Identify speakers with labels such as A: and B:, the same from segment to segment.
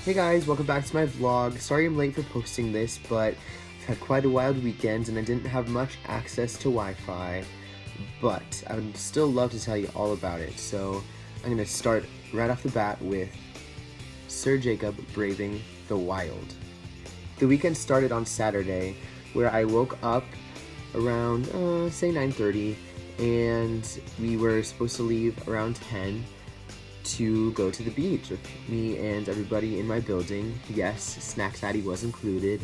A: Hey guys, welcome back to my vlog. Sorry I'm late for posting this, but I've had quite a wild weekend and I didn't have much access to Wi-Fi, but I would still love to tell you all about it. So I'm going to start right off the bat with Sir Jacob braving the Wyld. The weekend started on Saturday, where I woke up around, say 9:30, and we were supposed to leave around 10 to go to the beach with me and everybody in my building. Yes, Snack Daddy was included,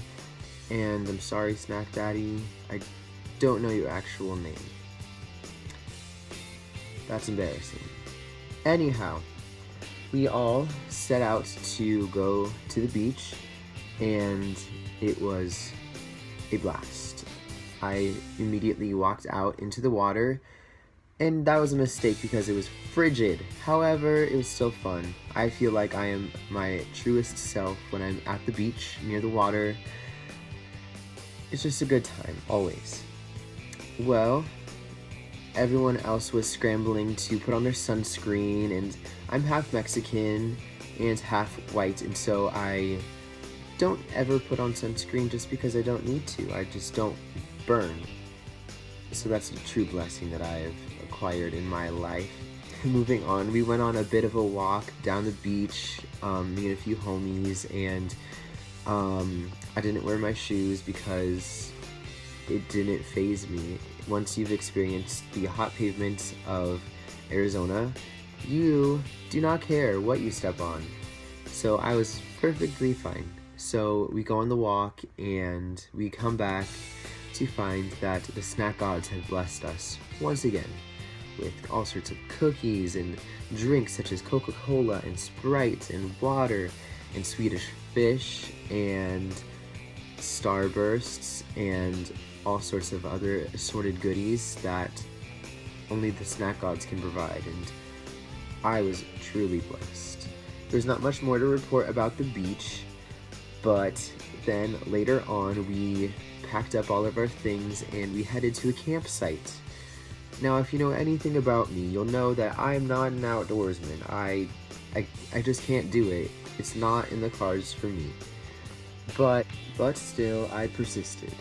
A: and I'm sorry, Snack Daddy, I don't know your actual name. That's embarrassing. Anyhow, we all set out to go to the beach, and it was a blast. I immediately walked out into the water, and that was a mistake because it was frigid. However, it was still fun. I feel like I am my truest self when I'm at the beach near the water. It's just a good time, always. Well, everyone else was scrambling to put on their sunscreen, and I'm half Mexican and half white, and so I don't ever put on sunscreen just because I don't need to. I just don't burn. So that's a true blessing that I've acquired in my life. Moving on, we went on a bit of a walk down the beach, me and a few homies, and I didn't wear my shoes because it didn't faze me. Once you've experienced the hot pavements of Arizona, you do not care what you step on. So I was perfectly fine. So we go on the walk and we come back to find that the snack gods have blessed us once again with all sorts of cookies and drinks such as Coca-Cola and Sprite and water and Swedish fish and Starbursts and all sorts of other assorted goodies that only the snack gods can provide, and I was truly blessed. There's not much more to report about the beach, but then later on we packed up all of our things and we headed to a campsite. Now, if you know anything about me, you'll know that I'm not an outdoorsman. I just can't do it. It's not in the cards for me. But still, I persisted.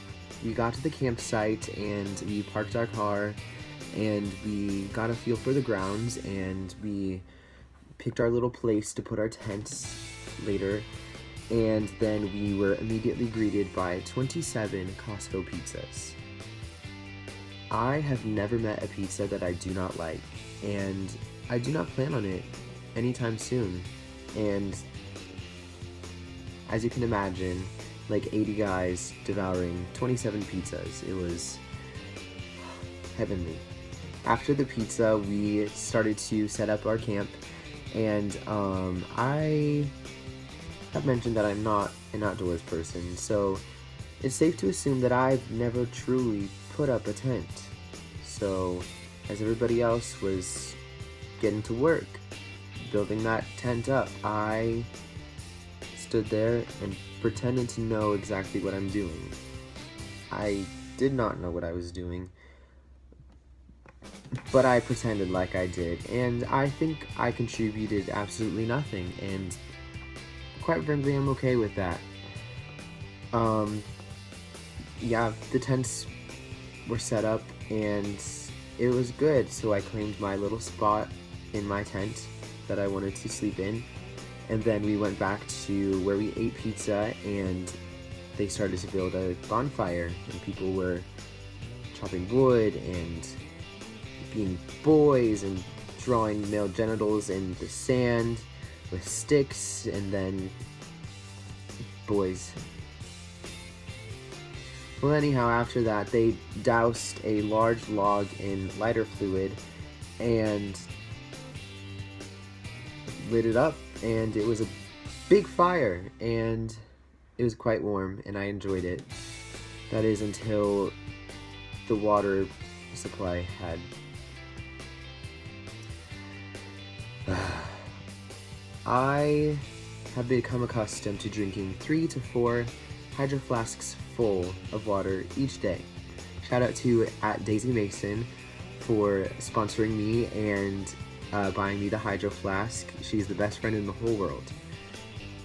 A: We got to the campsite and we parked our car and we got a feel for the grounds and we picked our little place to put our tents later. And then we were immediately greeted by 27 Costco pizzas. I have never met a pizza that I do not like, and I do not plan on it anytime soon. And as you can imagine, like 80 guys devouring 27 pizzas. It was heavenly. After the pizza, we started to set up our camp, and I have mentioned that I'm not an outdoors person, so it's safe to assume that I've never truly put up a tent. So, as everybody else was getting to work, building that tent up, I stood there and pretended to know exactly what I'm doing. I did not know what I was doing, but I pretended like I did, and I think I contributed absolutely nothing, and quite frankly, I'm okay with that. Yeah, the tents were set up and it was good, so I claimed my little spot in my tent that I wanted to sleep in, and then we went back to where we ate pizza and they started to build a bonfire and people were chopping wood and being boys and drawing male genitals in the sand with sticks, and then boys. Well, anyhow, after that, they doused a large log in lighter fluid and lit it up, and it was a big fire, and it was quite warm, and I enjoyed it. That is until the water supply had I have become accustomed to drinking 3 to 4 hydro flasks full of water each day. Shout out to @DaisyMason for sponsoring me and buying me the hydro flask. She's the best friend in the whole world.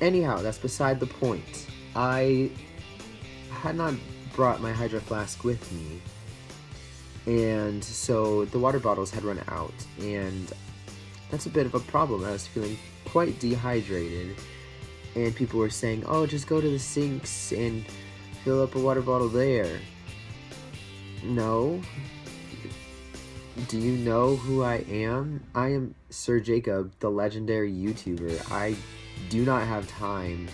A: Anyhow, that's beside the point. I had not brought my hydro flask with me, and so the water bottles had run out, and that's a bit of a problem. I was feeling quite dehydrated, and people were saying, oh, just go to the sinks and fill up a water bottle there. No. Do you know who I am? I am Sir Jacob, the legendary YouTuber. I do not have time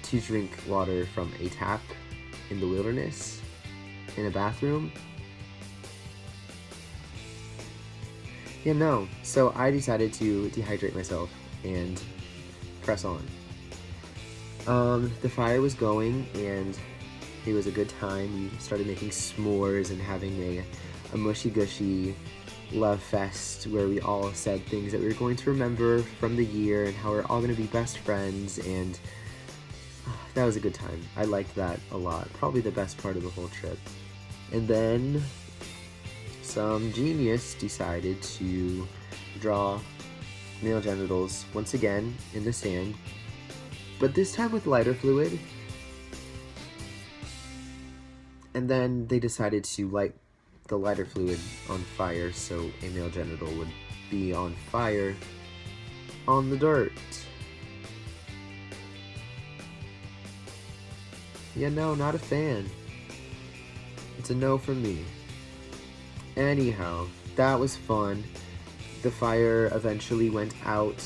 A: to drink water from a tap in the wilderness, in a bathroom. Yeah, no. So I decided to dehydrate myself and press on. The fire was going and it was a good time. We started making s'mores and having a mushy-gushy love fest where we all said things that we were going to remember from the year and how we're all going to be best friends, and that was a good time. I liked that a lot. Probably the best part of the whole trip. And then some genius decided to draw male genitals once again in the sand, but this time with lighter fluid. And then they decided to light the lighter fluid on fire so a male genital would be on fire on the dirt. Yeah, no, not a fan. It's a no from me. Anyhow, that was fun. The fire eventually went out,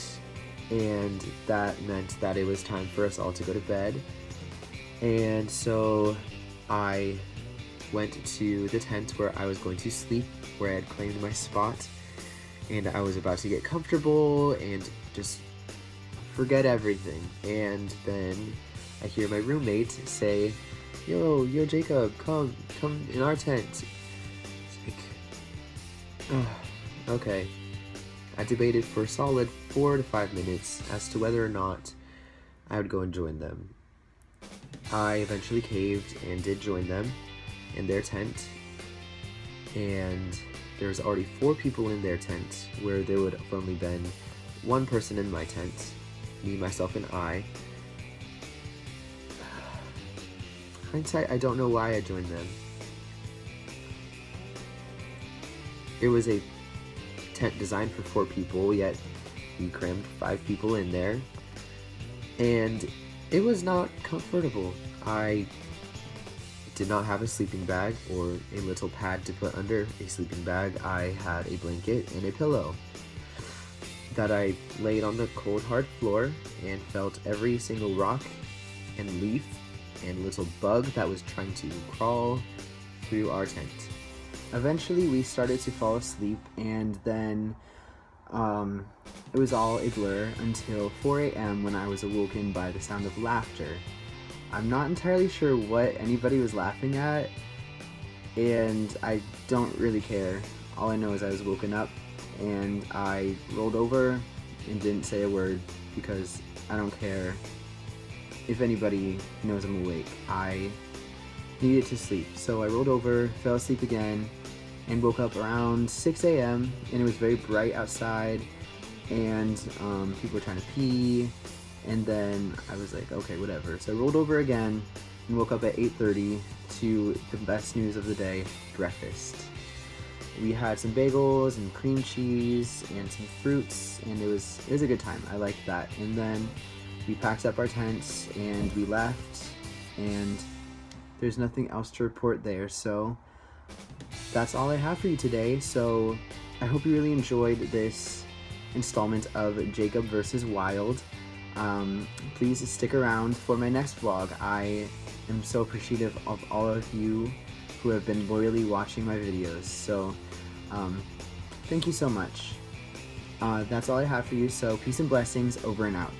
A: and that meant that it was time for us all to go to bed. And so I went to the tent where I was going to sleep, where I had claimed my spot, and I was about to get comfortable and just forget everything. And then I hear my roommate say, yo Jacob, come in our tent. It's like, okay. I debated for a solid 4 to 5 minutes as to whether or not I would go and join them. I eventually caved and did join them in their tent, and there was already 4 people in their tent, where there would have only been 1 person in my tent, me, myself, and I. Hindsight, I don't know why I joined them. It was a tent designed for 4 people, yet we crammed 5 people in there, and it was not comfortable. I did not have a sleeping bag or a little pad to put under a sleeping bag. I had a blanket and a pillow that I laid on the cold hard floor and felt every single rock and leaf and little bug that was trying to crawl through our tent. Eventually we started to fall asleep, and then it was all a blur until 4 a.m. when I was awoken by the sound of laughter. I'm not entirely sure what anybody was laughing at, and I don't really care. All I know is I was woken up, and I rolled over and didn't say a word because I don't care if anybody knows I'm awake. I needed to sleep, so I rolled over, fell asleep again, and woke up around 6 a.m. and it was very bright outside, and people were trying to pee. And then I was like, okay, whatever. So I rolled over again and woke up at 8:30 to the best news of the day, breakfast. We had some bagels and cream cheese and some fruits, and it was a good time. I liked that. And then we packed up our tents and we left, and there's nothing else to report there. So that's all I have for you today. So I hope you really enjoyed this installment of Jacob vs. Wyld. Please stick around for my next vlog. I am so appreciative of all of you who have been loyally watching my videos. So thank you so much. That's all I have for you. So peace and blessings, over and out.